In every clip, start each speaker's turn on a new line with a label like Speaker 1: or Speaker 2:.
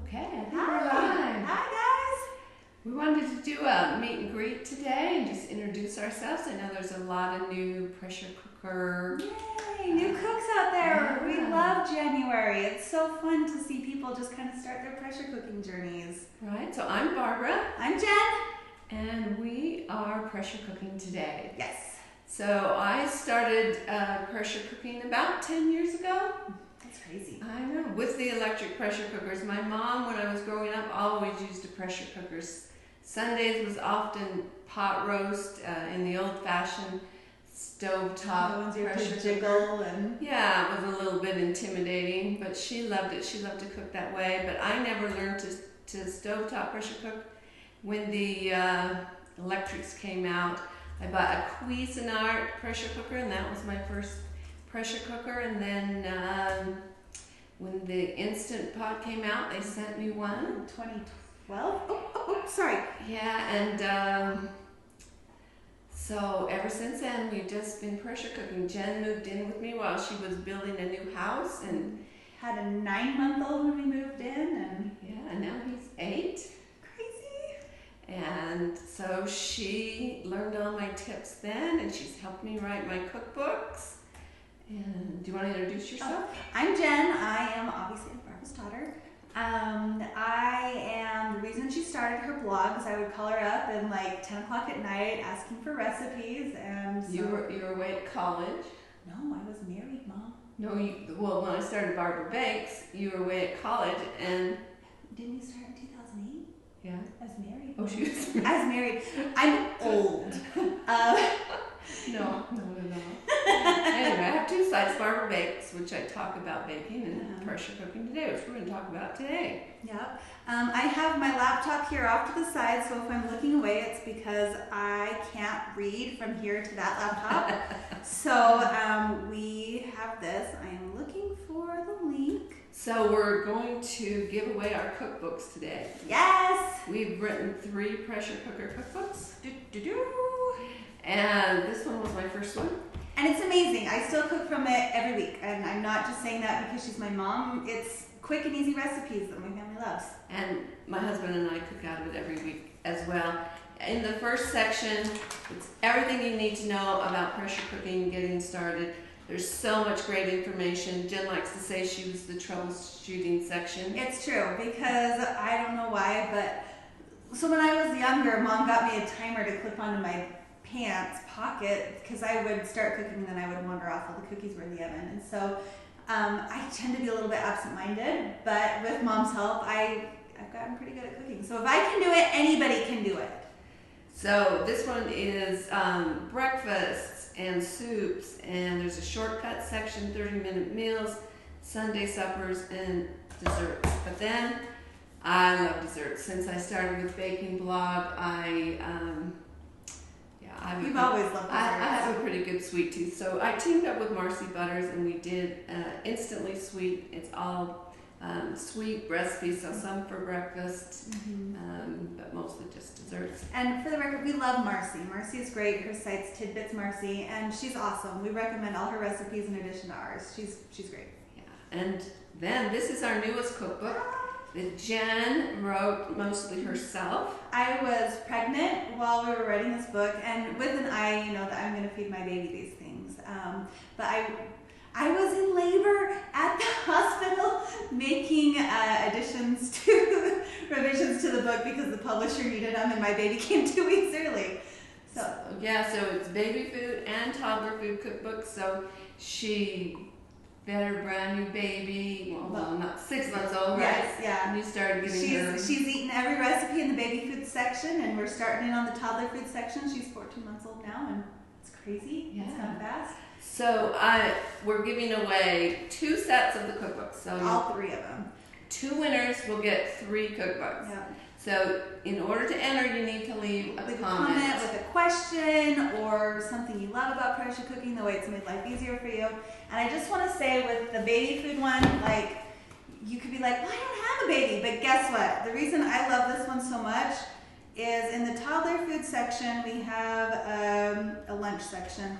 Speaker 1: Okay, I think
Speaker 2: Hi.
Speaker 1: we're live.
Speaker 2: Hi, guys.
Speaker 1: We wanted to do a meet and greet today and just introduce ourselves. I know there's a lot of new pressure cooker.
Speaker 2: Yay, new cooks out there.
Speaker 1: Yeah.
Speaker 2: We love January. It's so fun to see people just kind of start their pressure cooking journeys.
Speaker 1: Right, so I'm Barbara.
Speaker 2: I'm Jen.
Speaker 1: And we are pressure cooking today.
Speaker 2: Yes.
Speaker 1: So I started pressure cooking about 10 years ago.
Speaker 2: That's crazy.
Speaker 1: I know, with the electric pressure cookers. My mom, when I was growing up, always used a pressure cooker. Sundays was often pot roast in the old-fashioned stovetop pressure
Speaker 2: jiggle and
Speaker 1: yeah, it was a little bit intimidating, but she loved it. She loved to cook that way. But I never learned to stovetop pressure cook. When the electrics came out, I bought a Cuisinart pressure cooker, and that was my first pressure cooker. And then when the Instant Pot came out, they sent me one.
Speaker 2: 2012? Oh, sorry.
Speaker 1: Yeah, and so ever since then, we've just been pressure cooking. Jen moved in with me while she was building a new house, and
Speaker 2: had a 9-month-old when we moved in, and
Speaker 1: yeah, and now he's 8.
Speaker 2: crazy.
Speaker 1: And so she learned all my tips then, and she's helped me write my cookbooks. And do you want to introduce yourself?
Speaker 2: I'm Jen. I am obviously Barbara's daughter. I am the reason she started her blog is I would call her up and like 10 o'clock at night asking for recipes, and so,
Speaker 1: You were away at college.
Speaker 2: No, I was married, Mom.
Speaker 1: No, well, when I started Barbara Bakes, you were away at college, and
Speaker 2: Didn't you start in 2008?
Speaker 1: yeah.
Speaker 2: I was married.
Speaker 1: Oh, she was.
Speaker 2: I was married. I'm old.
Speaker 1: No. Anyway, I have 2 sites, Barbara Bakes, which I talk about baking, and pressure cooking today, which we're going to talk about today.
Speaker 2: Yep. I have my laptop here off to the side, so if I'm looking away, it's because I can't read from here to that laptop. So we have this. I am looking for the link.
Speaker 1: So we're going to give away our cookbooks today.
Speaker 2: Yes!
Speaker 1: We've written 3 pressure cooker cookbooks.
Speaker 2: Do-do-do.
Speaker 1: And this one was my first one.
Speaker 2: And it's amazing. I still cook from it every week. And I'm not just saying that because she's my mom. It's quick and easy recipes that my family loves.
Speaker 1: And my husband and I cook out of it every week as well. In the first section, it's everything you need to know about pressure cooking and getting started. There's so much great information. Jen likes to say she was the troubleshooting section.
Speaker 2: It's true, because I don't know why, but so when I was younger, Mom got me a timer to clip onto my pants pocket because I would start cooking and then I would wander off while the cookies were in the oven. And so I tend to be a little bit absent-minded, but with Mom's help, I've gotten pretty good at cooking. So if I can do it, anybody can do it.
Speaker 1: So this one is breakfasts and soups, and there's a shortcut section, 30-minute meals, Sunday suppers, and desserts. But then I love desserts. Since I started with baking blog,
Speaker 2: You've always loved desserts.
Speaker 1: I have a pretty good sweet tooth, so I teamed up with Marcy Butters, and we did Instantly Sweet. It's all sweet recipes, so some for breakfast, but mostly just desserts.
Speaker 2: And for the record, we love Marcy. Marcy is great. Her site's Tidbits Marcy, and she's awesome. We recommend all her recipes in addition to ours. She's great.
Speaker 1: Yeah, and then this is our newest cookbook that Jen wrote mostly herself.
Speaker 2: I was pregnant while we were writing this book, and with an eye, you know, that I'm going to feed my baby these things. But I was in labor at the hospital making revisions to the book because the publisher needed them, and my baby came 2 weeks early. So
Speaker 1: it's baby food and toddler food cookbook. So she fed her brand new baby, well not 6 months old, right?
Speaker 2: Yes, yeah.
Speaker 1: And you started giving her.
Speaker 2: She's eaten every recipe in the baby food section, and we're starting in on the toddler food section. She's 14 months old now, and it's crazy.
Speaker 1: Yeah.
Speaker 2: It's gone fast.
Speaker 1: So we're giving away 2 sets of the cookbooks. So
Speaker 2: all 3 of them.
Speaker 1: 2 winners will get 3 cookbooks.
Speaker 2: Yeah.
Speaker 1: So in order to enter, you need to leave a comment
Speaker 2: with a question or something you love about pressure cooking, the way it's made life easier for you. And I just want to say with the baby food one, like, you could be like, well, I don't have a baby, but guess what? The reason I love this one so much is in the toddler food section, we have a lunch section.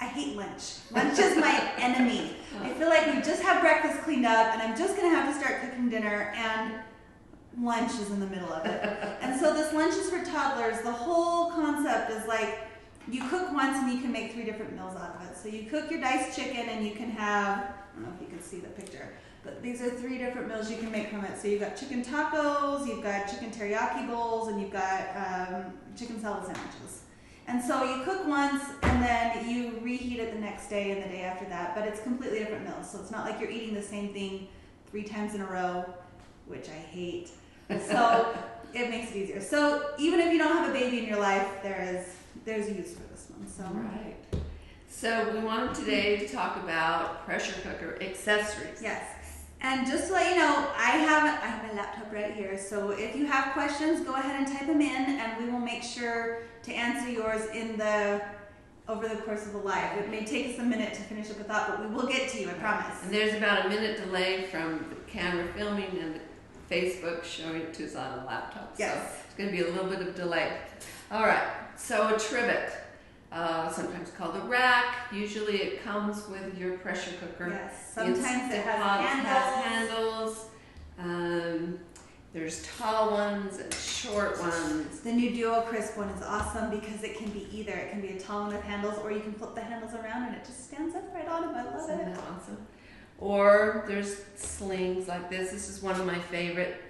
Speaker 2: I hate lunch. Lunch is my enemy. I feel like we just have breakfast cleaned up and I'm just going to have to start cooking dinner and lunch is in the middle of it. And so this lunch is for toddlers. The whole concept is like you cook once and you can make 3 different meals out of it. So you cook your diced chicken and you can have, I don't know if you can see the picture, but these are 3 different meals you can make from it. So you've got chicken tacos, you've got chicken teriyaki bowls, and you've got chicken salad sandwiches. And so you cook once and then you reheat it the next day and the day after that, but it's completely different meals. So it's not like you're eating the same thing 3 times in a row, which I hate. So it makes it easier. So even if you don't have a baby in your life, there's use for this one. So
Speaker 1: right. So we wanted today to talk about pressure cooker accessories.
Speaker 2: Yes. And just to let you know, I have my laptop right here. So if you have questions, go ahead and type them in, and we will make sure to answer yours over the course of the live. It may take us a minute to finish up a thought, but we will get to you, I promise.
Speaker 1: And there's about a minute delay from the camera filming and the Facebook showing it to us on a laptop.
Speaker 2: Yes.
Speaker 1: So it's going to be a little bit of delay. All right. So a trivet, sometimes called a rack. Usually it comes with your pressure cooker.
Speaker 2: Yes. Sometimes it has handles.
Speaker 1: There's tall ones and short ones.
Speaker 2: The new Duo Crisp one is awesome because it can be either. It can be a tall one with handles, or you can flip the handles around and it just stands up right on it. I love
Speaker 1: Isn't
Speaker 2: it.
Speaker 1: that awesome? Or there's slings like this. This is one of my favorite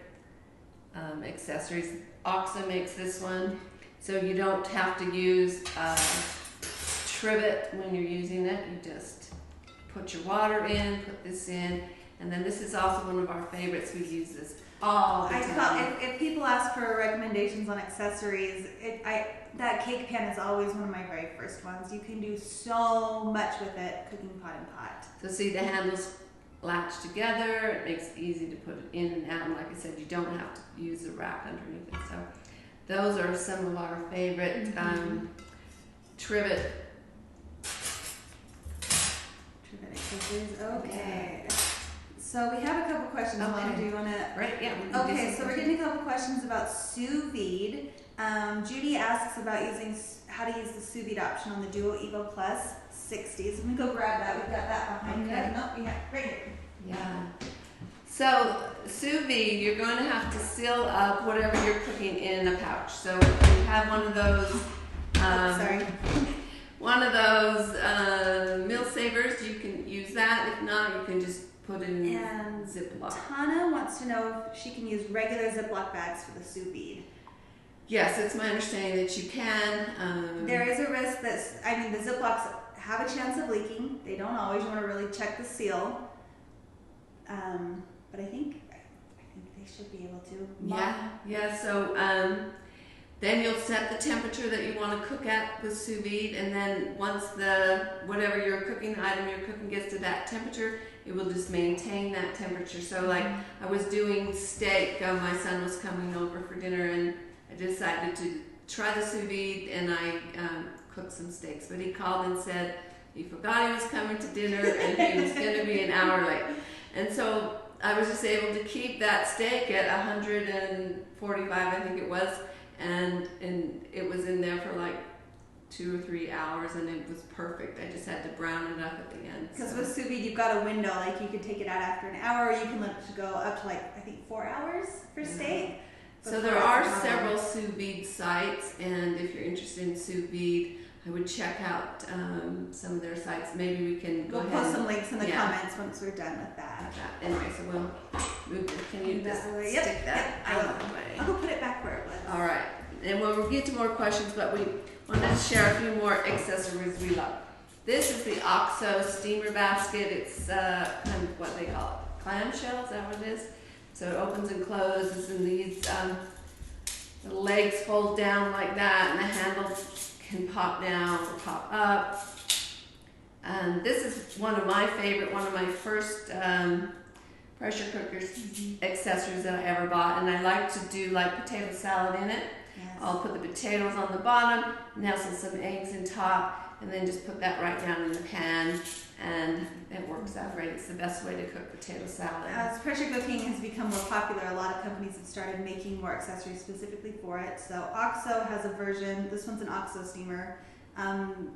Speaker 1: accessories. OXO makes this one, so you don't have to use trivet when you're using it. You just put your water in, put this in, and then this is also one of our favorites. We use this all the time.
Speaker 2: If people ask for recommendations on accessories, that cake pan is always one of my very first ones. You can do so much with it, cooking pot and pot.
Speaker 1: So see, the handles latch together. It makes it easy to put it in and out. And like I said, you don't have to use a rack underneath it. So those are some of our favorite trivet
Speaker 2: accessories. Okay. So we have a couple questions.
Speaker 1: Okay.
Speaker 2: Do you want to?
Speaker 1: Right. Yeah.
Speaker 2: Okay. So we're getting a couple questions about sous vide. Judy asks about how to use the sous vide option on the Duo Evo Plus 60s. Let me go grab that. We've got that behind
Speaker 1: Okay.
Speaker 2: you. Nope, we have right here.
Speaker 1: Yeah. So sous vide, you're going to have to seal up whatever you're cooking in a pouch. So if you have one of those, one of those meal savers, you can use that. If not, you can just put it in Ziploc.
Speaker 2: Tana wants to know if she can use regular Ziploc bags for the sous vide.
Speaker 1: Yes, it's my understanding that you can.
Speaker 2: There is a risk that, the Ziplocs have a chance of leaking. They don't always. You want to really check the seal. But I think they should be able to.
Speaker 1: Yeah. So then you'll set the temperature that you want to cook at with sous vide, and then once whatever your cooking item you're cooking gets to that temperature, it will just maintain that temperature. So like I was doing steak. My son was coming over for dinner, and I decided to try the sous vide, and I cooked some steaks. But he called and said he forgot he was coming to dinner, and he was going to be an hour late. And so I was just able to keep that steak at 145, I think it was, and it was in there for like 2 or 3 hours, and it was perfect. I just had to brown it up at the end.
Speaker 2: Because with sous vide, you've got a window. Like you can take it out after an hour, or you can let it go up to I think 4 hours for steak.
Speaker 1: So there are several sous vide sites, and if you're interested in sous vide, I would check out some of their sites. Maybe we can go ahead.
Speaker 2: We'll post some links in the comments once we're done with that.
Speaker 1: Anyway, so we'll move this. Can you just stick that out of the way?
Speaker 2: I'll go put it back where it was.
Speaker 1: All right. And we'll get to more questions, but we wanted to share a few more accessories we love. This is the OXO steamer basket. It's kind of what they call it, clamshell. Is that what it is? So it opens and closes, and these the legs fold down like that, and the handle can pop down or pop up. And this is one of my first pressure cookers accessories that I ever bought, and I like to do like potato salad in it.
Speaker 2: Yes.
Speaker 1: I'll put the potatoes on the bottom, nestle some eggs in top, and then just put that right down in the pan, and it works out great. It's the best way to cook potato salad.
Speaker 2: As pressure cooking has become more popular, a lot of companies have started making more accessories specifically for it. So OXO has a version. This one's an OXO steamer.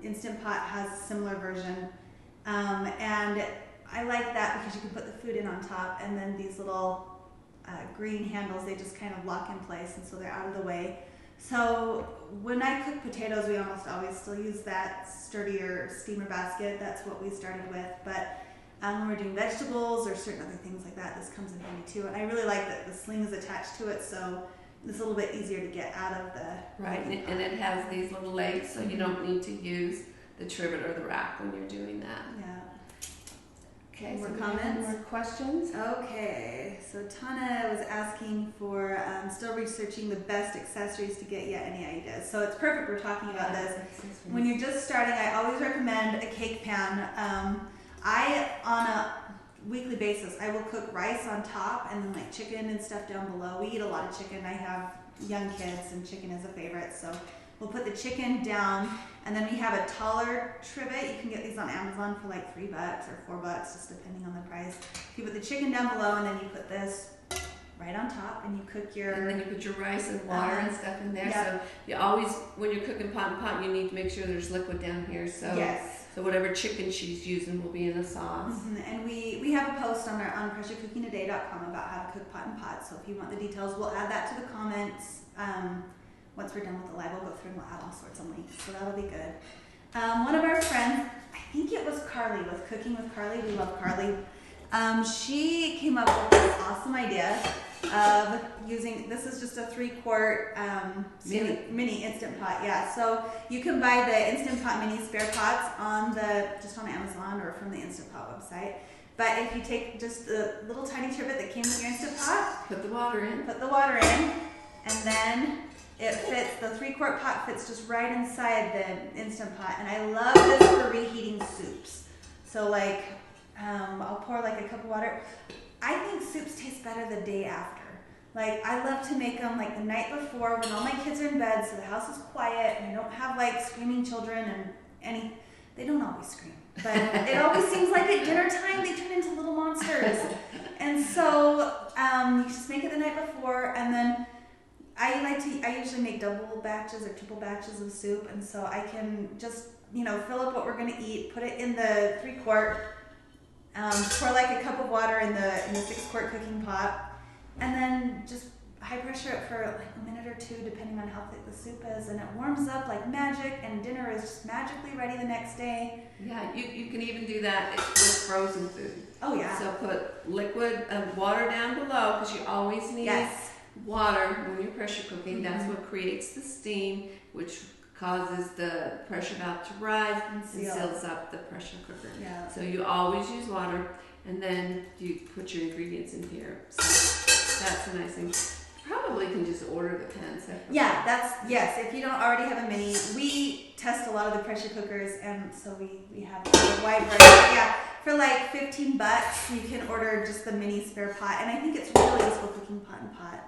Speaker 2: Instant Pot has a similar version. And I like that because you can put the food in on top, and then these little green handles, they just kind of lock in place, and so they're out of the way. So when I cook potatoes, we almost always still use that sturdier steamer basket. That's what we started with. But when we're doing vegetables or certain other things like that, this comes in handy too. And I really like that the sling is attached to it, so it's a little bit easier to get out of the
Speaker 1: right. And it has these little legs, so you don't need to use the trivet or the rack when you're doing that.
Speaker 2: Yeah.
Speaker 1: Okay,
Speaker 2: More
Speaker 1: so
Speaker 2: comments?
Speaker 1: More questions?
Speaker 2: Okay, so Tana was asking for still researching the best accessories to get yet. Any ideas? So it's perfect we're talking about this. When you're just starting, I always recommend a cake pan. On a weekly basis, I will cook rice on top and then like chicken and stuff down below. We eat a lot of chicken. I have young kids and chicken is a favorite, so we'll put the chicken down, and then we have a taller trivet. You can get these on Amazon for like $3 or $4, just depending on the price. You put the chicken down below, and then you put this right on top, and you cook your...
Speaker 1: And then you put your rice and water and stuff in there.
Speaker 2: Yep.
Speaker 1: So you always, when you're cooking pot and pot, you need to make sure there's liquid down here. So
Speaker 2: Yes.
Speaker 1: So whatever chicken she's using will be in the sauce.
Speaker 2: And we have a post on pressurecookingtoday.com about how to cook pot and pot. So if you want the details, we'll add that to the comments. Once we're done with the live, we'll go through and we'll add all sorts of links. So that'll be good. One of our friends, I think it was Carly, with Cooking with Carly. We love Carly. She came up with this awesome idea of using, this is just a 3-quart mini Instant Pot. Yeah, so you can buy the Instant Pot mini spare pots just on Amazon or from the Instant Pot website. But if you take just the little tiny trivet that came with your Instant Pot,
Speaker 1: put the water in,
Speaker 2: and then it fits, the 3-quart pot fits just right inside the Instant Pot. And I love this for reheating soups. So like, I'll pour like a cup of water. I think soups taste better the day after. Like, I love to make them like the night before when all my kids are in bed, so the house is quiet and I don't have like screaming children and they don't always scream. But it always seems like at dinner time they turn into little monsters. And so you just make it the night before, and then I usually make double batches or triple batches of soup, and so I can just, fill up what we're gonna eat, put it in the 3-quart, pour like a cup of water in the 6-quart cooking pot, and then just high pressure it for like a minute or 2, depending on how thick the soup is, and it warms up like magic, and dinner is just magically ready the next day.
Speaker 1: Yeah, you can even do that with frozen food.
Speaker 2: Oh yeah.
Speaker 1: So put liquid water down below, because you always need water when you're pressure cooking. That's what creates the steam, which causes the pressure valve to rise and seals up the pressure cooker.
Speaker 2: Yeah.
Speaker 1: So you always use water, and then you put your ingredients in here. So that's a nice thing. Probably can just order the pan separately.
Speaker 2: Yeah, yes. If you don't already have a mini, we test a lot of the pressure cookers, and so we have a wide variety. Yeah, for like $15, you can order just the mini spare pot, and I think it's really useful cooking pot and pot.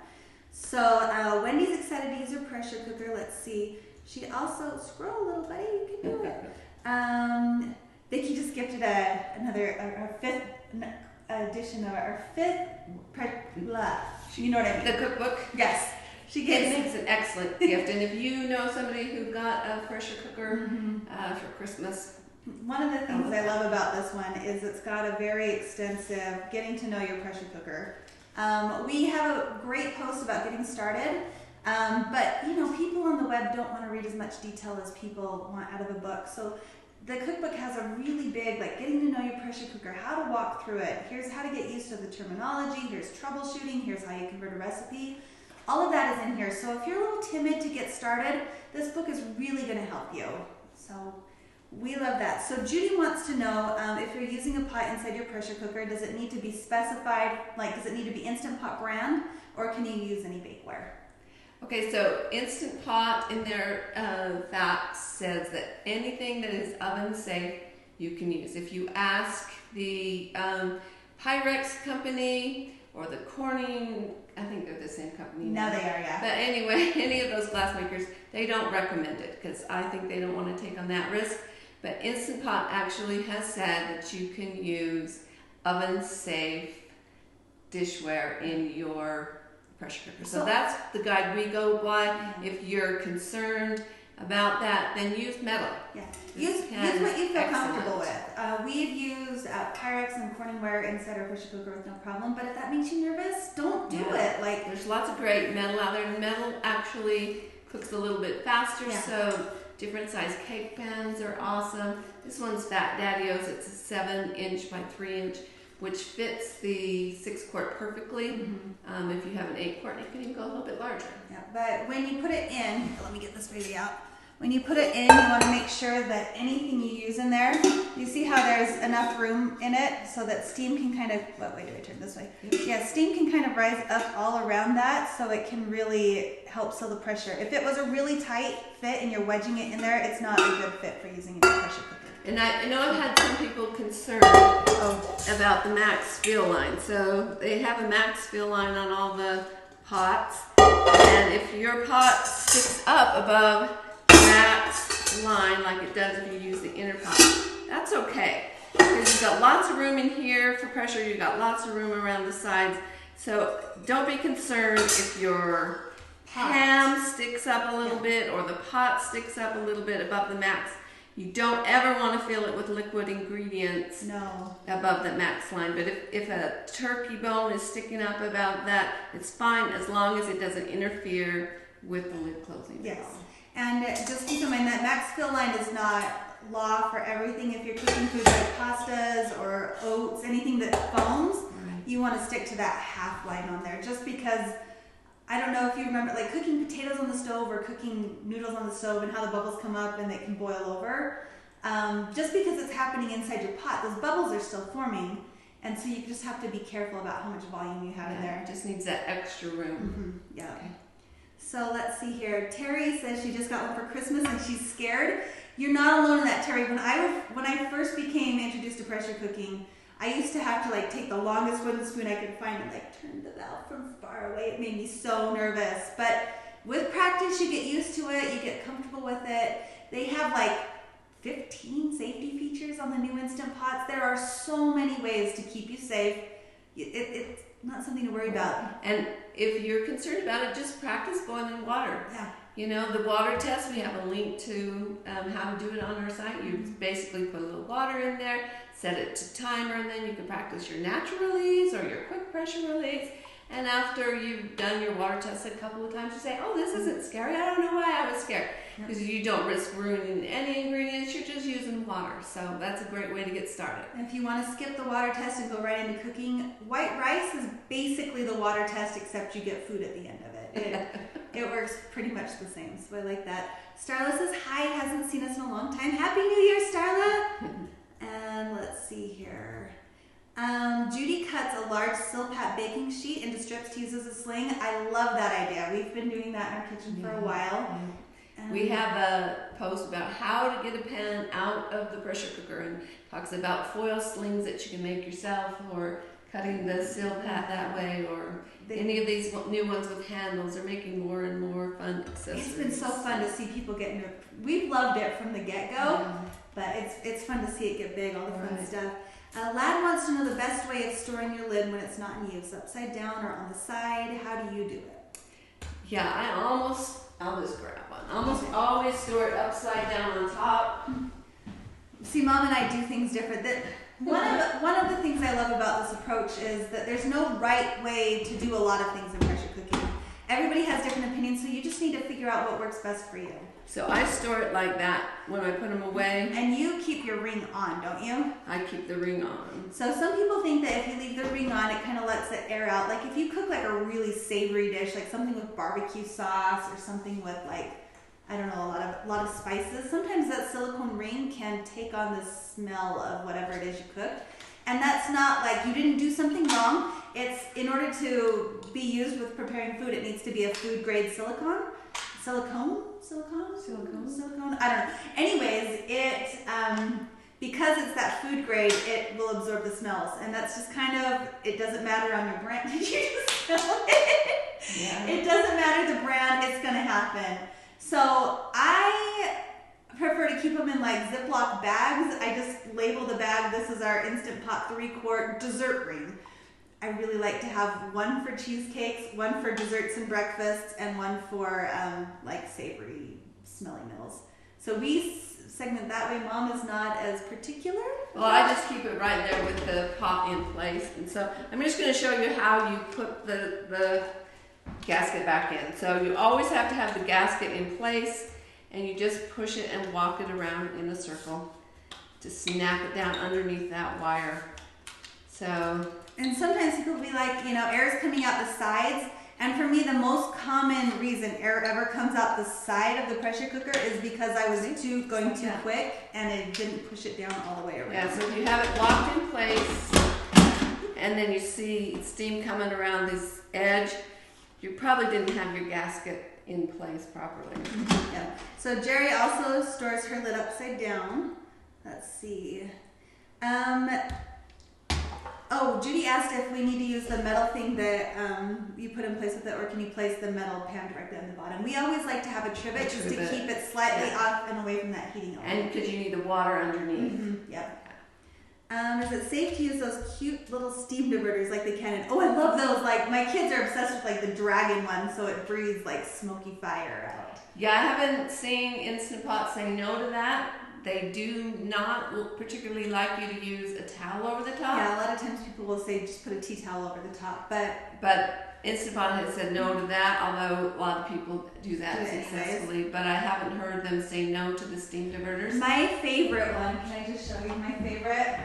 Speaker 2: So Wendy's excited to use her pressure cooker. Let's see. She also, scroll a little buddy, you can do it. Vicki just gifted our 5th edition of our 5th you know what I mean?
Speaker 1: The cookbook?
Speaker 2: Yes.
Speaker 1: It makes an excellent gift, and if you know somebody who got a pressure cooker for Christmas.
Speaker 2: One of the things I love about this one is it's got a very extensive getting to know your pressure cooker. We have a great post about getting started, but people on the web don't want to read as much detail as people want out of a book. So the cookbook has a really big, like, getting to know your pressure cooker, how to walk through it. Here's how to get used to the terminology. Here's troubleshooting. Here's how you convert a recipe. All of that is in here. So if you're a little timid to get started, this book is really going to help you. So we love that. So Judy wants to know, if you're using a pot inside your pressure cooker, does it need to be specified, like does it need to be Instant Pot brand, or can you use any bakeware? Okay, so Instant Pot in their facts says that anything that is oven safe you can use. If you ask the Pyrex company or the Corning, I think they're the same company. No, they are, yeah.
Speaker 1: But anyway, any of those glass makers, they don't recommend it because I think they don't want to take on that risk. But Instant Pot actually has said that you can use oven-safe dishware in your pressure cooker. So that's the guide we go by. If you're concerned about that, then use metal.
Speaker 2: Yeah,
Speaker 1: This
Speaker 2: use
Speaker 1: pan
Speaker 2: what
Speaker 1: is
Speaker 2: you feel
Speaker 1: excellent.
Speaker 2: comfortable with. We've used Pyrex and Corningware inside our pressure cooker with no problem, but if that makes you nervous, don't do it. Like,
Speaker 1: there's lots of great metal out there. Metal actually cooks a little bit faster, so different size cake pans are awesome. This one's Fat Daddy-O's. It's a 7-inch by 3-inch, which fits the 6-quart perfectly. If you have an 8-quart, you can even go a little bit larger.
Speaker 2: Yeah, but when you put it in, let me get this baby out. When you put it in, you want to make sure that anything you use in there, you see how there's enough room in it so that steam can kind of, what way do I turn this way? Yeah, steam can kind of rise up all around that so it can really help seal the pressure. If it was a really tight fit and you're wedging it in there, it's not a good fit for using in a pressure cooker.
Speaker 1: And I know I've had some people concerned about the max fill line. So they have a max fill line on all the pots. And if your pot sticks up above max line like it does if you use the inner pot, that's okay, because you've got lots of room in here for pressure, you've got lots of room around the sides, so don't be concerned if your pan sticks up a little bit or the pot sticks up a little bit above the max. You don't ever want to fill it with liquid ingredients above the max line, but if a turkey bone is sticking up about that, it's fine as long as it doesn't interfere with the lid closing.
Speaker 2: Yes. And just keep in mind that max fill line is not law for everything. If you're cooking food like pastas or oats, anything that foams, you want to stick to that half line on there. Just because, I don't know if you remember, like cooking potatoes on the stove or cooking noodles on the stove and how the bubbles come up and they can boil over. Just because it's happening inside your pot, those bubbles are still forming. And so you just have to be careful about how much volume you have in there.
Speaker 1: It just needs that extra room.
Speaker 2: Yeah. Okay. So let's see here. Terry says she just got one for Christmas and she's scared. You're not alone in that, Terry. When I first became introduced to pressure cooking, I used to have to like take the longest wooden spoon I could find and like turn the valve from far away. It made me so nervous. But with practice, you get used to it. You get comfortable with it. They have like 15 safety features on the new Instant Pots. There are so many ways to keep you safe. It's not something to worry about.
Speaker 1: And if you're concerned about it, just practice boiling water.
Speaker 2: Yeah.
Speaker 1: You know, the water test, we have a link to how to do it on our site. You basically put a little water in there, set it to timer, and then you can practice your natural release or your quick pressure release. And after you've done your water test a couple of times, you say, oh, this isn't scary. I don't know why I was scared. Because you don't risk ruining any ingredients. You're just using water. So that's a great way to get started.
Speaker 2: If you want to skip the water test and go right into cooking, white rice is basically the water test, except you get food at the end of it. It works pretty much the same. So I like that. Starla says, hi, hasn't seen us in a long time. Happy New Year, Starla. And let's see here. Judy cuts a large Silpat baking sheet into strips to use as a sling. I love that idea. We've been doing that in our kitchen for a while.
Speaker 1: We have a post about how to get a pan out of the pressure cooker and talks about foil slings that you can make yourself or cutting the Silpat that way or any of these new ones with handles. Are making more and more fun accessories.
Speaker 2: It's been so fun to see people get into it. We've loved it from the get-go, but it's fun to see it get big, all the fun stuff. Lad wants to know the best way of storing your lid when it's not in use, upside down or on the side. How do you do it?
Speaker 1: Yeah, I'll just grab one. Almost always store it upside down on top.
Speaker 2: See, Mom and I do things different. One of the things I love about this approach is that there's no right way to do a lot of things in pressure cooking. Everybody has different opinions, so you just need to figure out what works best for you.
Speaker 1: So I store it like that when I put them away.
Speaker 2: And you keep your ring on, don't you?
Speaker 1: I keep the ring on.
Speaker 2: So some people think that if you leave the ring on, it kind of lets it air out. Like if you cook like a really savory dish, like something with barbecue sauce or something with like, I don't know, a lot of spices, sometimes that silicone ring can take on the smell of whatever it is you cooked. And that's not like you didn't do something wrong. It's in order to be used with preparing food, it needs to be a food grade silicone. Silicone? I don't know. Anyways, because it's that food grade, it will absorb the smells. And that's just kind of, it doesn't matter on your brand. Did you just smell it? Yeah. It doesn't matter the brand, it's going to happen. So I prefer to keep them in like Ziploc bags. I just label the bag, this is our Instant Pot 3-quart dessert ring. I really like to have one for cheesecakes, one for desserts and breakfasts, and one for like savory smelly meals. So we segment that way. Mom is not as particular.
Speaker 1: Well, I just keep it right there with the pot in place. And so I'm just going to show you how you put the gasket back in. So you always have to have the gasket in place, and you just push it and walk it around in a circle to snap it down underneath that wire. So,
Speaker 2: and sometimes people will be like, air's coming out the sides. And for me, the most common reason air ever comes out the side of the pressure cooker is because I was going too quick and it didn't push it down all the way around.
Speaker 1: Yeah, so if you have it locked in place and then you see steam coming around this edge, you probably didn't have your gasket in place properly.
Speaker 2: Yeah. So Jerry also stores her lid upside down. Let's see. Oh, Judy asked if we need to use the metal thing that you put in place with it, or can you place the metal pan directly on the bottom? We always like to have a trivet just to keep it slightly off and away from that heating oil.
Speaker 1: And because you need the water underneath.
Speaker 2: Mm-hmm. Yep. Is it safe to use those cute little steam diverters like the Canon? Oh, I love those. Like, my kids are obsessed with like the dragon one, so it breathes like smoky fire out.
Speaker 1: Yeah, I haven't seen Instant Pot say no to that. They do not particularly like you to use a towel over the top.
Speaker 2: Yeah, a lot of times people will say just put a tea towel over the top,
Speaker 1: but Instant Pot has said no to that, although a lot of people do that successfully. But I haven't heard them say no to the steam diverters.
Speaker 2: My favorite one, can I just show you my favorite?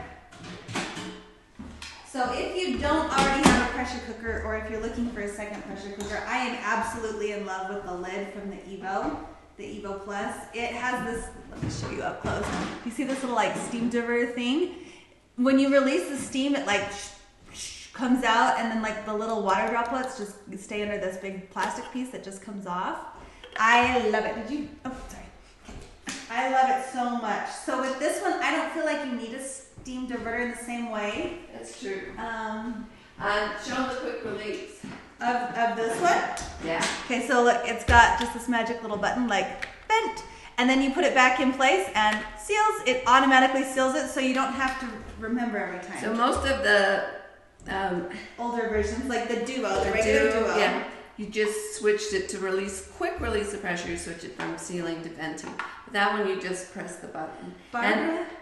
Speaker 2: So if you don't already have a pressure cooker, or if you're looking for a second pressure cooker, I am absolutely in love with the lid from the Evo Plus. It has this, let me show you up close. You see this little like steam diverter thing? When you release the steam, it like comes out, and then like the little water droplets just stay under this big plastic piece that just comes off. I love it. Oh, sorry. I love it so much. So with this one, I don't feel like you need a steam diverter in the same way.
Speaker 1: That's true. Show them the quick release.
Speaker 2: Of this one?
Speaker 1: Yeah.
Speaker 2: Okay, so look, it's got just this magic little button, like bent, and then you put it back in place and seals. It automatically seals it, so you don't have to remember every time.
Speaker 1: So most of the
Speaker 2: older versions, like the Duo, the regular Duo.
Speaker 1: Yeah. You just switched it to quick release the pressure. You switch it from sealing to venting. That one you just press the button.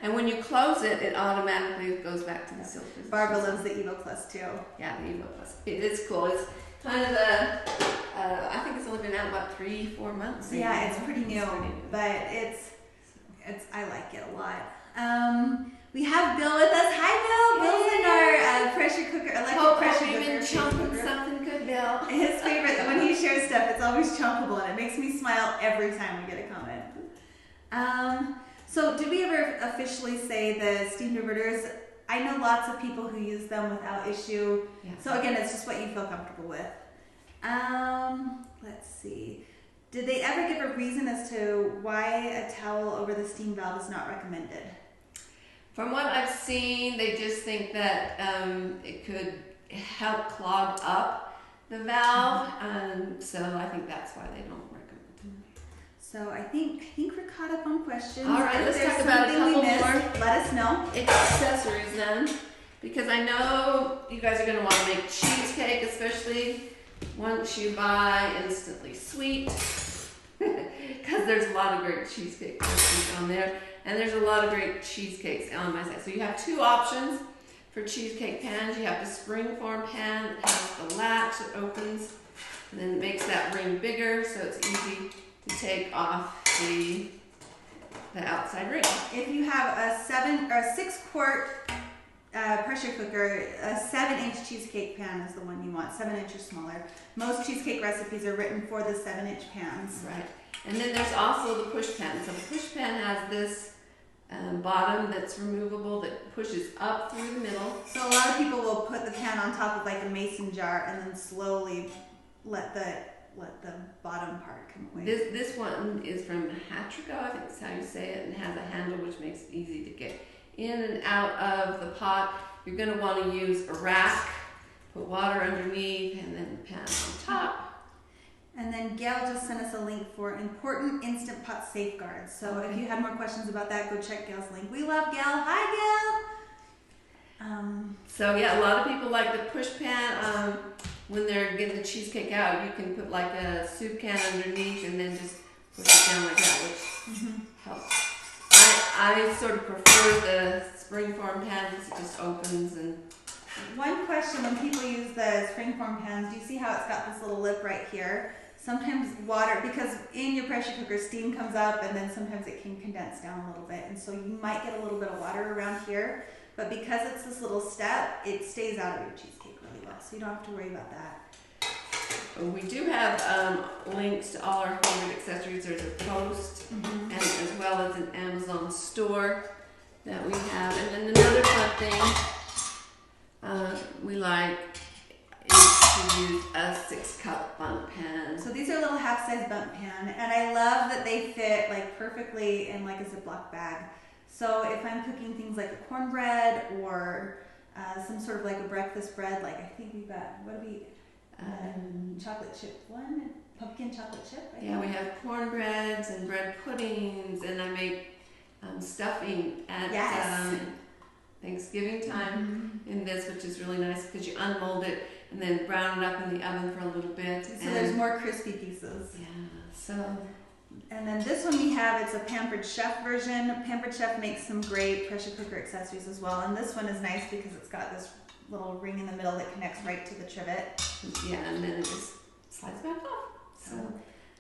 Speaker 1: And when you close it, it automatically goes back to the seal position.
Speaker 2: Barbara loves the Evo Plus too.
Speaker 1: Yeah, the Evo Plus. It is cool. It's kind of I think it's only been out about 3-4 months.
Speaker 2: Yeah, it's pretty new, but it's I like it a lot. We have Bill with us. Hi, Bill. Bill's in our pressure cooker, electric pressure cooker.
Speaker 1: You've been chomping something good, Bill.
Speaker 2: His favorite, when he shares stuff, it's always chompable, and it makes me smile every time we get a comment. So did we ever officially say the steam diverters? I know lots of people who use them without issue. Yeah. So again, it's just what you feel comfortable with. Let's see. Did they ever give a reason as to why a towel over the steam valve is not recommended?
Speaker 1: From what I've seen, they just think that it could help clog up the valve, so I think that's why they don't recommend it.
Speaker 2: So I think we're caught up on questions.
Speaker 1: All right, let's talk about a couple more.
Speaker 2: Let us know.
Speaker 1: Accessories then, because I know you guys are going to want to make cheesecake, especially once you buy Instantly Sweet, because there's a lot of great cheesecake recipes on there. And there's a lot of great cheesecakes on my site. So you have two options for cheesecake pans. You have the springform pan that has the latch that opens and then makes that ring bigger, so it's easy to take off the outside ring.
Speaker 2: If you have a 6-quart pressure cooker, a 7-inch cheesecake pan is the one you want, 7 inches smaller. Most cheesecake recipes are written for the 7-inch pans.
Speaker 1: Right. And then there's also the push pan. So the push pan has this bottom that's removable that pushes up through the middle.
Speaker 2: So a lot of people will put the pan on top of like a mason jar and then slowly let the bottom part come away.
Speaker 1: This one is from Hatrico, I think that's how you say it, and has a handle which makes it easy to get in and out of the pot. You're going to want to use a rack, put water underneath, and then the pan on top.
Speaker 2: And then Gail just sent us a link for important Instant Pot safeguards. So if you had more questions about that, go check Gail's link. We love Gail. Hi, Gail.
Speaker 1: So yeah, a lot of people like the push pan. When they're getting the cheesecake out, you can put like a soup can underneath and then just push it down like that, which helps. I sort of prefer the springform pan because it just opens and.
Speaker 2: One question when people use the springform pans, do you see how it's got this little lip right here? Sometimes water, because in your pressure cooker steam comes up and then sometimes it can condense down a little bit, and so you might get a little bit of water around here, but because it's this little step, it stays out of your cheesecake really well, so you don't have to worry about that.
Speaker 1: We do have links to all our favorite accessories. There's a post and as well as an Amazon store that we have. And then another fun thing we like is to use a 6-cup bundt pan.
Speaker 2: So these are little half-size bundt pan, and I love that they fit like perfectly in like a Ziploc bag. So if I'm cooking things like a cornbread or some sort of like a breakfast bread, like I think we've got, what do we, chocolate chip one, pumpkin chocolate chip.
Speaker 1: Yeah, we have cornbreads and bread puddings, and I make stuffing at Thanksgiving time in this, which is really nice because you unmold it and then brown it up in the oven for a little bit.
Speaker 2: So there's more crispy pieces.
Speaker 1: Yeah. So.
Speaker 2: And then this one we have, it's a Pampered Chef version. Pampered Chef makes some great pressure cooker accessories as well, and this one is nice because it's got this little ring in the middle that connects right to the trivet.
Speaker 1: Yeah, and then it just slides back off. So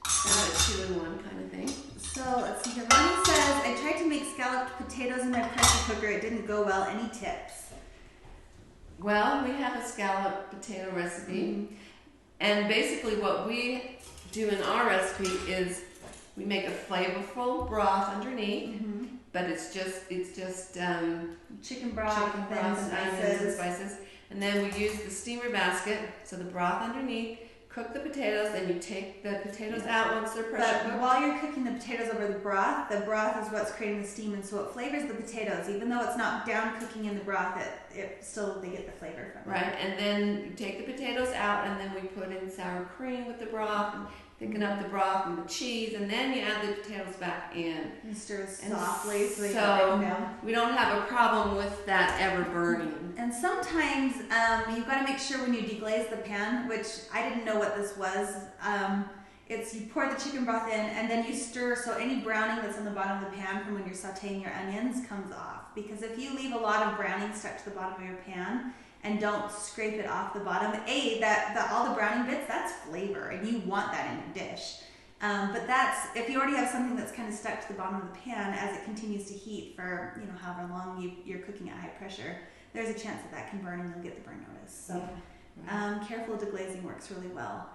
Speaker 1: it's a 2-in-1 kind of thing.
Speaker 2: So let's see here. Ronnie says, I tried to make scalloped potatoes in my pressure cooker. It didn't go well. Any tips?
Speaker 1: Well, we have a scalloped potato recipe. And basically what we do in our recipe is we make a flavorful broth underneath, but it's just
Speaker 2: chicken broth
Speaker 1: and onions and spices. And then we use the steamer basket, so the broth underneath, cook the potatoes, then you take the potatoes out once they're pressure cooked.
Speaker 2: But while you're cooking the potatoes over the broth is what's creating the steam, and so it flavors the potatoes. Even though it's not down cooking in the broth, it still, they get the flavor from it.
Speaker 1: Right, and then you take the potatoes out, and then we put in sour cream with the broth, and thicken up the broth and the cheese, and then you add the potatoes back in.
Speaker 2: And stir softly so
Speaker 1: we don't have a problem with that ever burning.
Speaker 2: And sometimes you've got to make sure when you deglaze the pan, which I didn't know what this was, it's you pour the chicken broth in and then you stir so any browning that's on the bottom of the pan from when you're sauteing your onions comes off. Because if you leave a lot of browning stuck to the bottom of your pan, and don't scrape it off the bottom. All the browning bits, that's flavor, and you want that in your dish. But that's, if you already have something that's kind of stuck to the bottom of the pan as it continues to heat for, however long you're cooking at high pressure, there's a chance that can burn and you'll get the burn notice. So careful deglazing works really well.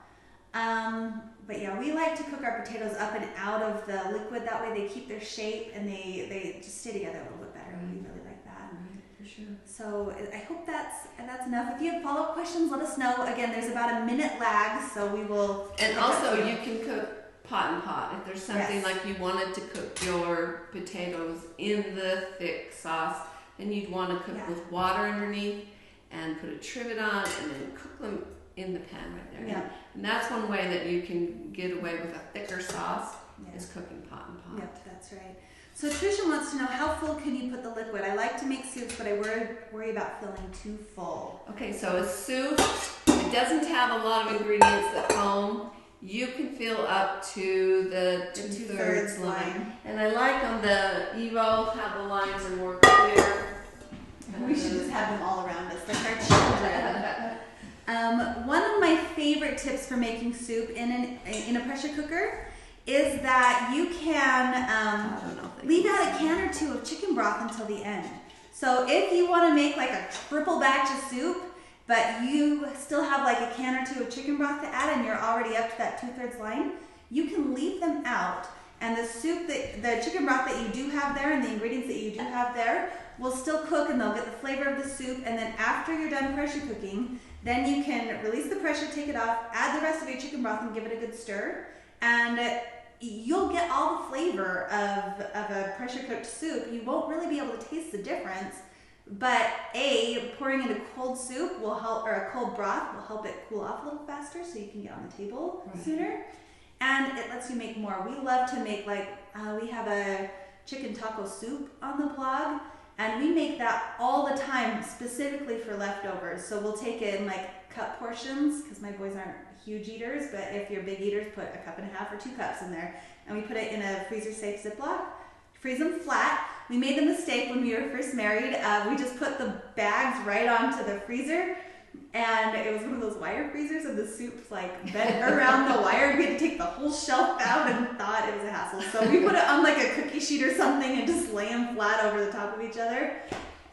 Speaker 2: But yeah, we like to cook our potatoes up and out of the liquid. That way they keep their shape and they just stay together a little bit better. We really like that.
Speaker 1: For sure.
Speaker 2: So I hope that's enough. If you have follow-up questions, let us know. Again, there's about a minute lag, so we will.
Speaker 1: And also, you can cook pot and pot. If there's something like you wanted to cook your potatoes in the thick sauce, then you'd want to cook with water underneath and put a trivet on, and then cook them in the pan right there.
Speaker 2: Yeah.
Speaker 1: And that's one way that you can get away with a thicker sauce is cooking pot and pot.
Speaker 2: Yep, that's right. So Tricia wants to know, how full can you put the liquid? I like to make soups, but I worry about filling too full.
Speaker 1: Okay, so a soup, it doesn't have a lot of ingredients that foam. You can fill up to the two-thirds line. And I like on the Evo how the lines are more clear.
Speaker 2: We should just have them all around us, like our children. One of my favorite tips for making soup in a pressure cooker is that you can leave out a can or two of chicken broth until the end. So if you want to make like a triple batch of soup, but you still have like a can or two of chicken broth to add and you're already up to that 2/3 line, you can leave them out, and the chicken broth that you do have there and the ingredients that you do have there will still cook, and they'll get the flavor of the soup. And then after you're done pressure cooking, then you can release the pressure, take it off, add the rest of your chicken broth and give it a good stir. And you'll get all the flavor of a pressure cooked soup. You won't really be able to taste the difference, but pouring in a cold soup will help, or a cold broth will help it cool off a little faster so you can get on the table sooner. And it lets you make more. We love to make we have a chicken taco soup on the blog, and we make that all the time specifically for leftovers. So we'll take in cup portions because my boys aren't huge eaters, but if you're big eaters, put a cup and a half or 2 cups in there. And we put it in a freezer safe Ziploc, freeze them flat. We made the mistake when we were first married. We just put the bags right onto the freezer, and it was one of those wire freezers, and the soup's like bent around the wire. We had to take the whole shelf out and thought it was a hassle. So we put it on like a cookie sheet or something and just lay them flat over the top of each other.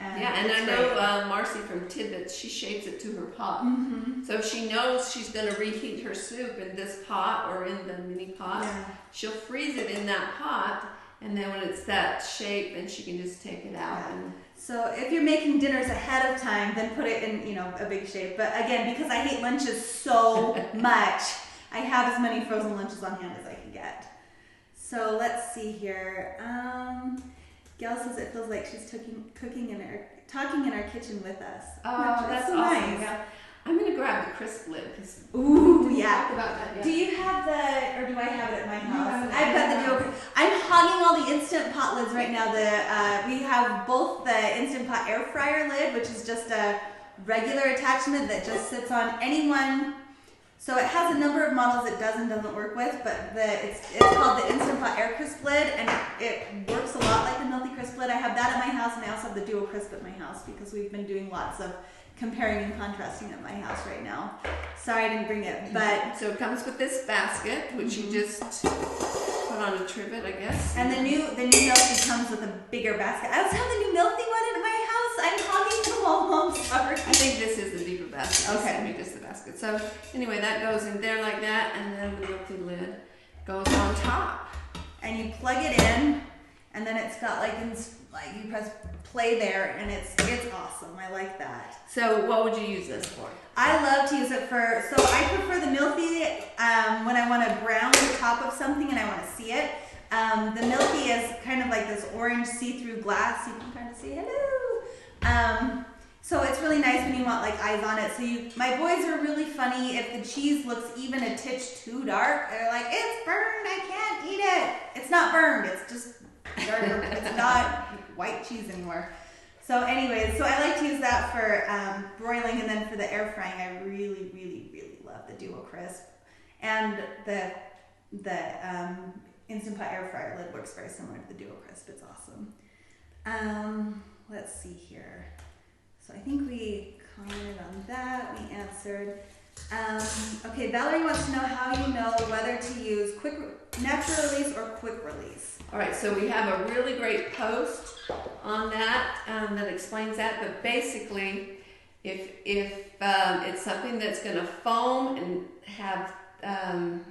Speaker 2: And
Speaker 1: yeah, and I know Marcy from Trivet, she shapes it to her pot.
Speaker 2: Mm-hmm.
Speaker 1: So if she knows she's going to reheat her soup in this pot or in the mini pot, she'll freeze it in that pot, and then when it's that shape, then she can just take it out.
Speaker 2: Yeah.
Speaker 1: And
Speaker 2: so if you're making dinners ahead of time, then put it in, a big shape. But again, because I hate lunches so much, I have as many frozen lunches on hand as I can get. So let's see here. Gail says it feels like she's talking in our kitchen with us.
Speaker 1: Oh, that's
Speaker 2: so
Speaker 1: awesome.
Speaker 2: nice.
Speaker 1: Yeah. I'm going to grab the crisp lid.
Speaker 2: Ooh, yeah.
Speaker 1: About that, yeah.
Speaker 2: Do you have or do I have it at my house?
Speaker 1: it.
Speaker 2: I've got the duo. I'm hogging all the Instant Pot lids right now. We have both the Instant Pot air fryer lid, which is just a regular attachment that just sits on any one. So it has a number of models it does and doesn't work with, but it's called the Instant Pot Air Crisp lid, and it works a lot like the Melty Crisp lid. I have that at my house, and I also have the Duo Crisp at my house because we've been doing lots of comparing and contrasting at my house right now. Sorry I didn't bring it, but
Speaker 1: so it comes with this basket, which you just put on a trivet, I guess.
Speaker 2: And the new Melty comes with a bigger basket. I also have the new Melty one at my house. I'm hogging them all. I'm sorry.
Speaker 1: I think this is the deeper basket.
Speaker 2: Okay.
Speaker 1: Maybe just the basket. So anyway, that goes in there like that, and then the Melty lid goes on top.
Speaker 2: And you plug it in, and then it's got like you press play there, and it's awesome. I like that.
Speaker 1: So what would you use this for?
Speaker 2: I love to use it so I prefer the Melty when I want to brown the top of something and I want to see it. The Melty is kind of like this orange see-through glass. You can kind of see, hello. So it's really nice when you want like eyes on it. So my boys are really funny. If the cheese looks even a titch too dark, they're like, it's burned, I can't eat it. It's not burned, it's just darker. It's not white cheese anymore. So anyways, so I like to use that for broiling, and then for the air frying, I really, really, really love the Duo Crisp. And the Instant Pot air fryer lid works very similar to the Duo Crisp. It's awesome. Let's see here. So I think we commented on that. We answered. Okay, Valerie wants to know how you know whether to use natural release or quick release.
Speaker 1: All right, so we have a really great post on that that explains that. But basically, if it's something that's going to foam and have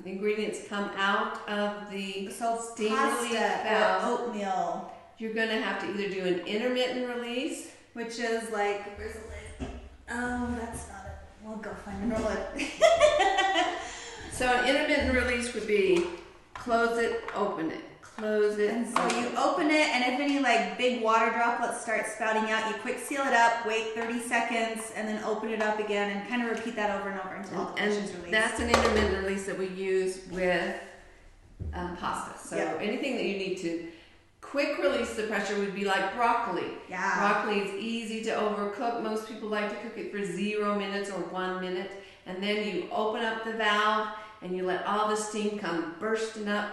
Speaker 1: ingredients come out of the steam relief valve,
Speaker 2: or oatmeal,
Speaker 1: you're going to have to either do an intermittent release,
Speaker 2: which is like, where's the lid? Oh, that's not it. We'll go find another lid.
Speaker 1: So an intermittent release would be close it, open it, close it.
Speaker 2: And so you open it, and if any like big water droplets start spouting out, you quick seal it up, wait 30 seconds, and then open it up again, and kind of repeat that over and over until all the fish is released.
Speaker 1: That's an intermittent release that we use with pasta. So anything that you need to quick release the pressure would be like broccoli.
Speaker 2: Yeah.
Speaker 1: Broccoli is easy to overcook. Most people like to cook it for 0 minutes or 1 minute. And then you open up the valve and you let all the steam come bursting up.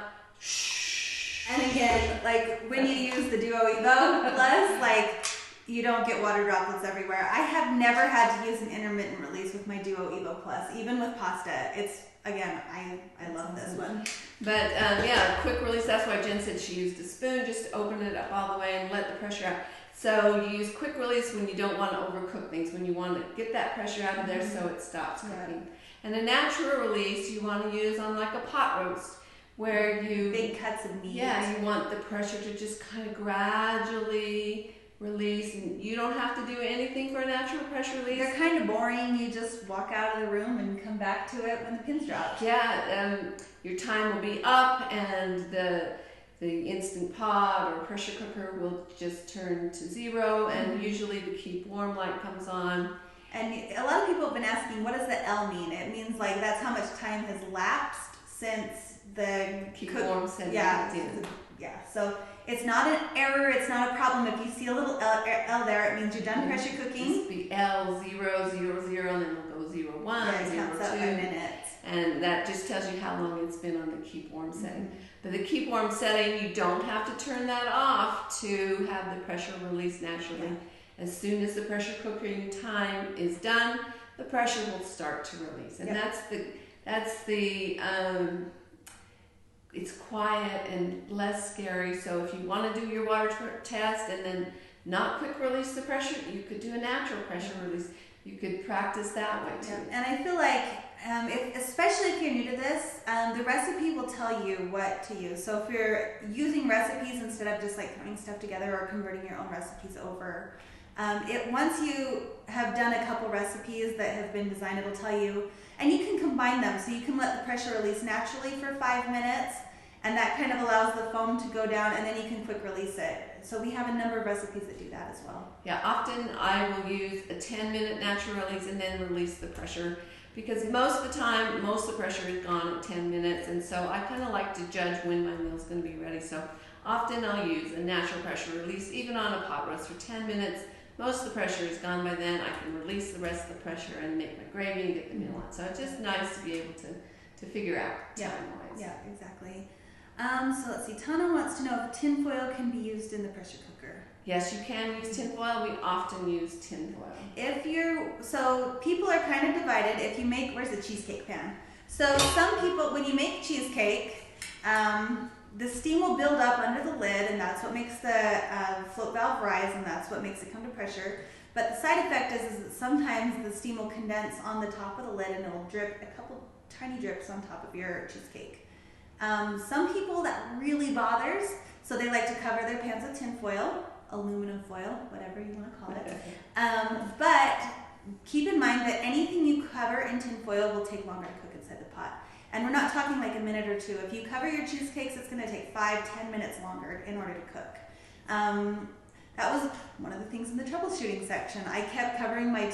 Speaker 2: And again, like when you use the Duo Evo Plus, like you don't get water droplets everywhere. I have never had to use an intermittent release with my Duo Evo Plus, even with pasta. It's, again, I love this one.
Speaker 1: But quick release, that's why Jen said she used a spoon just to open it up all the way and let the pressure out. So you use quick release when you don't want to overcook things, when you want to get that pressure out of there so it stops cooking. And a natural release you want to use on like a pot roast, where you...
Speaker 2: Big cuts of meat.
Speaker 1: Yeah, you want the pressure to just kind of gradually release, and you don't have to do anything for a natural pressure release.
Speaker 2: They're kind of boring. You just walk out of the room and come back to it when the pins drop.
Speaker 1: Yeah, your time will be up, and the Instant Pot or pressure cooker will just turn to 0, and usually the keep warm light comes on.
Speaker 2: And a lot of people have been asking, what does the L mean? It means like that's how much time has lapsed since the
Speaker 1: Keep warm setting.
Speaker 2: Yeah. So it's not an error. It's not a problem. If you see a little L there, it means you're done pressure cooking.
Speaker 1: Just be L000, and then we'll go 01,
Speaker 2: yeah,
Speaker 1: 02.
Speaker 2: counts out by minutes.
Speaker 1: And that just tells you how long it's been on the keep warm setting.
Speaker 2: Mm-hmm.
Speaker 1: But the keep warm setting, you don't have to turn that off to have the pressure release naturally. Yeah. As soon as the pressure cooking time is done, the pressure will start to release. And that's the it's quiet and less scary. So if you want to do your water test and then not quick release the pressure, you could do a natural pressure release. You could practice that way too.
Speaker 2: Yeah. And I feel like, especially if you're new to this, the recipe will tell you what to use. So if you're using recipes instead of just like throwing stuff together or converting your own recipes over, once you have done a couple recipes that have been designed, it'll tell you, and you can combine them. So you can let the pressure release naturally for 5 minutes, and that kind of allows the foam to go down, and then you can quick release it. So we have a number of recipes that do that as well.
Speaker 1: Yeah, often I will use a 10-minute natural release and then release the pressure, because most of the time, most of the pressure is gone at 10 minutes, and so I kind of like to judge when my meal's going to be ready. So often I'll use a natural pressure release, even on a pot roast for 10 minutes. Most of the pressure is gone by then. I can release the rest of the pressure and make my gravy and get the meal on. So it's just nice to be able to figure out time-wise.
Speaker 2: Yeah, exactly. So let's see. Tana wants to know if tinfoil can be used in the pressure cooker.
Speaker 1: Yes, you can use tinfoil. We often use tinfoil.
Speaker 2: So people are kind of divided. If you make, where's the cheesecake pan? So some people, when you make cheesecake, the steam will build up under the lid, and that's what makes the float valve rise, and that's what makes it come to pressure. But the side effect is that sometimes the steam will condense on the top of the lid, and it will drip a couple tiny drips on top of your cheesecake. Some people that really bothers, so they like to cover their pans with tinfoil, aluminum foil, whatever you want to call it. But keep in mind that anything you cover in tinfoil will take longer to cook inside the pot. And we're not talking like a minute or two. If you cover your cheesecakes, it's going to take 5-10 minutes longer in order to cook. That was one of the things in the troubleshooting section. I kept covering my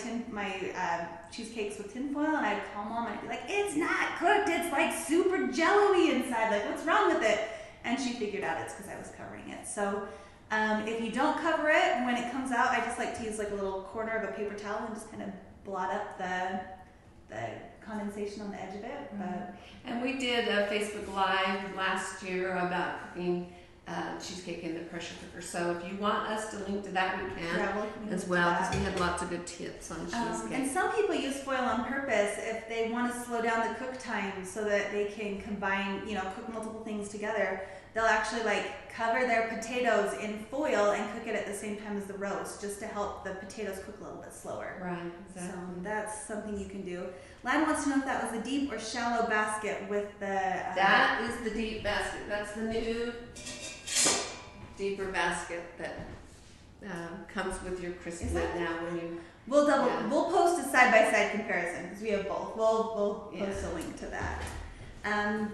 Speaker 2: cheesecakes with tinfoil, and I'd call Mom and I'd be like, "It's not cooked. It's like super jello-y inside. Like, what's wrong with it?" And she figured out it's because I was covering it. So if you don't cover it, when it comes out, I just like to use like a little corner of a paper towel and just kind of blot up the condensation on the edge of it. But
Speaker 1: and we did a Facebook Live last year about cooking cheesecake in the pressure cooker. So if you want us to link to that, we can as well, because we had lots of good tips on cheesecake.
Speaker 2: And some people use foil on purpose if they want to slow down the cook time so that they can combine, cook multiple things together. They'll actually like cover their potatoes in foil and cook it at the same time as the roast, just to help the potatoes cook a little bit slower.
Speaker 1: Right, exactly.
Speaker 2: So that's something you can do. Lan wants to know if that was a deep or shallow basket with the...
Speaker 1: that is the deep basket. That's the new deeper basket that comes with your crisp lid now. When you
Speaker 2: we'll post a side-by-side comparison because we have both. We'll post a link to that.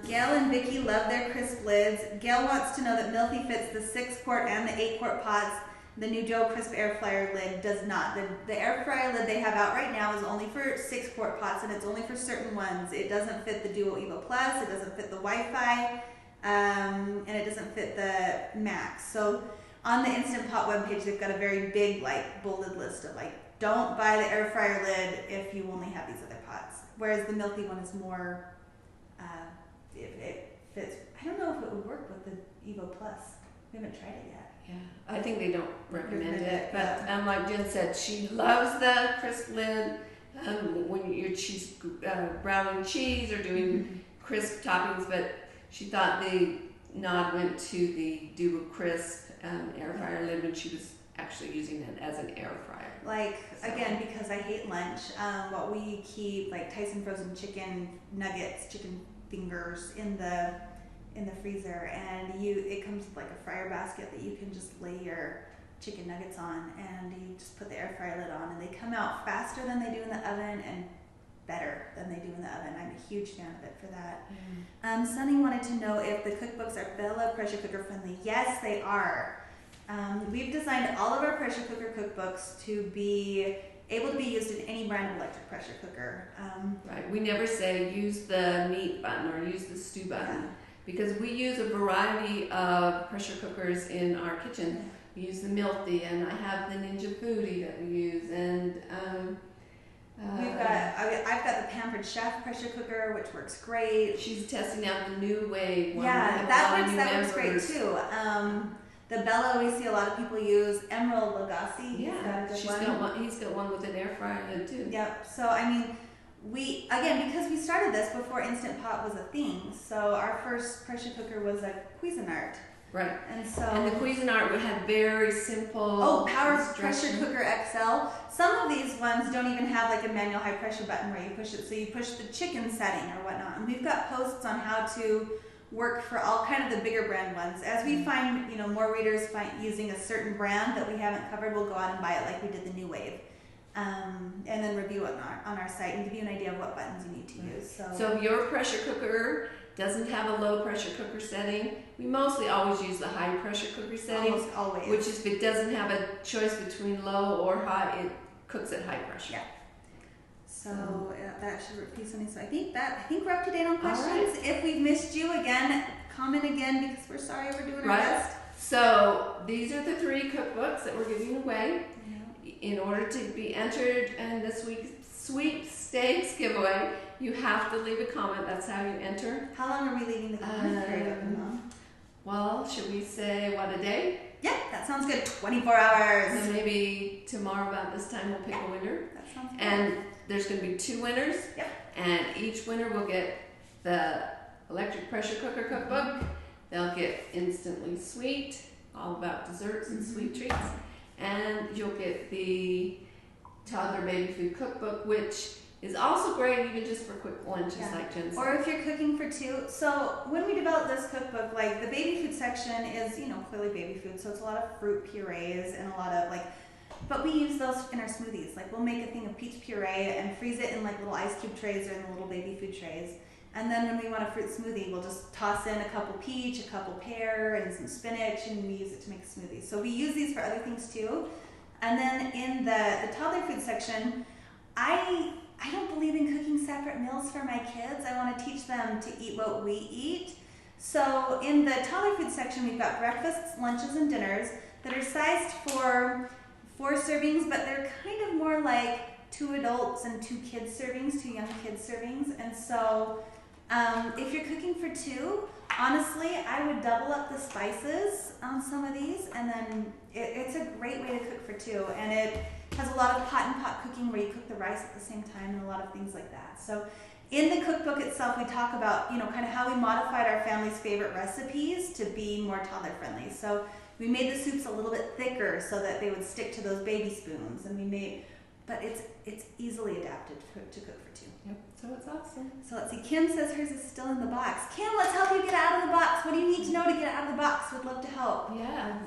Speaker 2: Gail and Vicky love their crisp lids. Gail wants to know that Milky fits the 6-quart and the 8-quart pots. The new Joe Crisp air fryer lid does not. The air fryer lid they have out right now is only for 6-quart pots, and it's only for certain ones. It doesn't fit the Duo Evo Plus, it doesn't fit the Wi-Fi, and it doesn't fit the Max. So on the Instant Pot webpage, they've got a very big, bolded list of don't buy the air fryer lid if you only have these other pots. Whereas the Milky one is more, it fits. I don't know if it would work with the Evo Plus. We haven't tried it yet.
Speaker 1: Yeah, I think they don't recommend it. But like Jen said, she loves the crisp lid. When you're browning cheese or doing crisp toppings, but she thought the nod went to the Duo Crisp air fryer lid when she was actually using it as an air fryer.
Speaker 2: Again, because I hate lunch, what we keep Tyson frozen chicken nuggets, chicken fingers in the freezer, and it comes with a fryer basket that you can just lay your chicken nuggets on, and you just put the air fryer lid on, and they come out faster than they do in the oven and better than they do in the oven. I'm a huge fan of it for that. Sunny wanted to know if the cookbooks are Bella pressure cooker friendly. Yes, they are. We've designed all of our pressure cooker cookbooks to be able to be used in any brand of electric pressure cooker.
Speaker 1: Right. We never say use the meat button or use the stew button because we use a variety of pressure cookers in our kitchen. We use the Milty, and I have the Ninja Foodie that we use, and
Speaker 2: I've got the Pampered Chef pressure cooker, which works great.
Speaker 1: She's testing out the new wave one.
Speaker 2: Yeah, that works great too. The Bella we see a lot of people use. Emerald Lagasse.
Speaker 1: Yeah, he's got one with an air fryer too.
Speaker 2: Yep. So I mean, because we started this before Instant Pot was a thing. So our first pressure cooker was a Cuisinart.
Speaker 1: Right.
Speaker 2: And
Speaker 1: the Cuisinart we had very simple.
Speaker 2: Power Pressure Cooker XL. Some of these ones don't even have like a manual high pressure button where you push it. So you push the chicken setting or whatnot. And we've got posts on how to work for all kind of the bigger brand ones. As we find, more readers find using a certain brand that we haven't covered, we'll go out and buy it like we did the New Wave. And then review it on our site and give you an idea of what buttons you need to use.
Speaker 1: So if your pressure cooker doesn't have a low pressure cooker setting, we mostly always use the high pressure cooker setting.
Speaker 2: Almost always.
Speaker 1: Which is if it doesn't have a choice between low or high, it cooks at high pressure.
Speaker 2: Yeah. So that should be something. So I think we're up to date on questions.
Speaker 1: Right.
Speaker 2: If we've missed you again, comment again because we're sorry we're doing our best.
Speaker 1: So these are the 3 cookbooks that we're giving away. In order to be entered in this week's sweepstakes giveaway, you have to leave a comment. That's how you enter.
Speaker 2: How long are we leaving the comment period open?
Speaker 1: Well, should we say a day?
Speaker 2: Yeah, that sounds good. 24 hours.
Speaker 1: So maybe tomorrow about this time we'll pick a winner.
Speaker 2: That sounds good.
Speaker 1: And there's going to be 2 winners.
Speaker 2: Yep.
Speaker 1: And each winner will get the electric pressure cooker cookbook. They'll get Instantly Sweet, all about desserts and sweet treats. And you'll get the Toddler Baby Food Cookbook, which is also great even just for quick lunches like Jen said.
Speaker 2: Or if you're cooking for 2. So when we developed this cookbook, like the baby food section is, clearly baby food. So it's a lot of fruit purees and a lot of but we use those in our smoothies. Like we'll make a thing of peach puree and freeze it in like little ice cube trays or in the little baby food trays. And then when we want a fruit smoothie, we'll just toss in a couple peach, a couple pear, and some spinach, and we use it to make a smoothie. So we use these for other things too. And then in the toddler food section, I don't believe in cooking separate meals for my kids. I want to teach them to eat what we eat. So in the toddler food section, we've got breakfasts, lunches, and dinners that are sized for 4 servings, but they're kind of more like 2 adults and 2 kids servings, 2 young kids servings. And so if you're cooking for 2, honestly, I would double up the spices on some of these, and then it's a great way to cook for 2. And it has a lot of pot and pot cooking where you cook the rice at the same time and a lot of things like that. So in the cookbook itself, we talk about, kind of how we modified our family's favorite recipes to be more toddler friendly. So we made the soups a little bit thicker so that they would stick to those baby spoons, and but it's easily adapted to cook for 2.
Speaker 1: Yep, so it's awesome.
Speaker 2: So let's see, Kim says hers is still in the box. Kim, let's help you get out of the box. What do you need to know to get out of the box? We'd love to help.
Speaker 1: Yeah,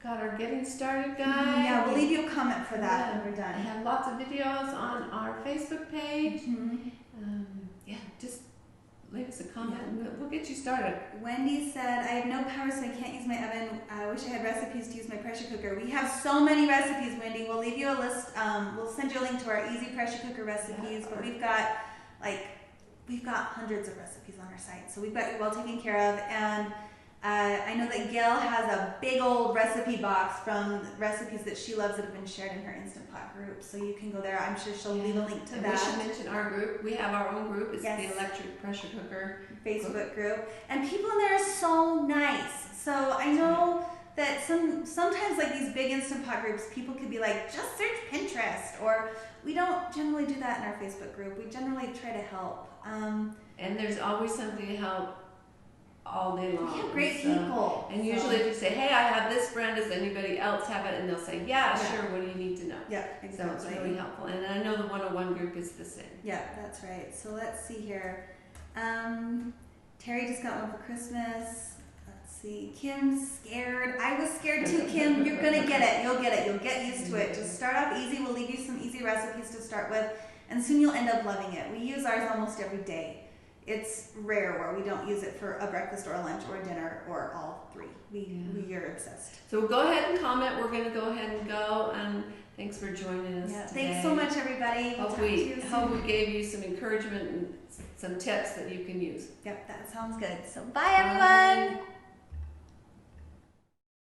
Speaker 1: got our Getting Started guide.
Speaker 2: Yeah, we'll leave you a comment for that when we're done.
Speaker 1: I have lots of videos on our Facebook page. Just leave us a comment and we'll get you started.
Speaker 2: Wendy said, I have no power, so I can't use my oven. I wish I had recipes to use my pressure cooker. We have so many recipes, Wendy. We'll leave you a list. We'll send you a link to our easy pressure cooker recipes, but we've got hundreds of recipes on our site. So we've got you well taken care of. And I know that Gail has a big old recipe box from recipes that she loves that have been shared in her Instant Pot group. So you can go there. I'm sure she'll leave a link to that.
Speaker 1: We should mention our group. We have our own group. It's
Speaker 2: Yes.
Speaker 1: the Electric Pressure Cooker
Speaker 2: Facebook group. And people in there are so nice. So I know that sometimes like these big Instant Pot groups, people could be like, just search Pinterest. Or we don't generally do that in our Facebook group. We generally try to help.
Speaker 1: And there's always something to help all day long.
Speaker 2: We have great people.
Speaker 1: And usually if you say, hey, I have this brand, does anybody else have it? And they'll say, yeah, sure, what do you need to know?
Speaker 2: Yeah, exactly.
Speaker 1: So it's really helpful. And I know the 101 group is the same.
Speaker 2: Yeah, that's right. So let's see here. Terry just got one for Christmas. Let's see. Kim's scared. I was scared too, Kim. You're going to get it. You'll get it. You'll get used to it. Just start off easy. We'll leave you some easy recipes to start with. And soon you'll end up loving it. We use ours almost every day. it's rare where we don't use it for a breakfast or a lunch or a dinner or all three. We are obsessed.
Speaker 1: So go ahead and comment. We're going to go ahead and go. And thanks for joining us today.
Speaker 2: Thanks so much, everybody.
Speaker 1: Hope we gave you some encouragement and some tips that you can use.
Speaker 2: Yep, that sounds good. So bye, everyone.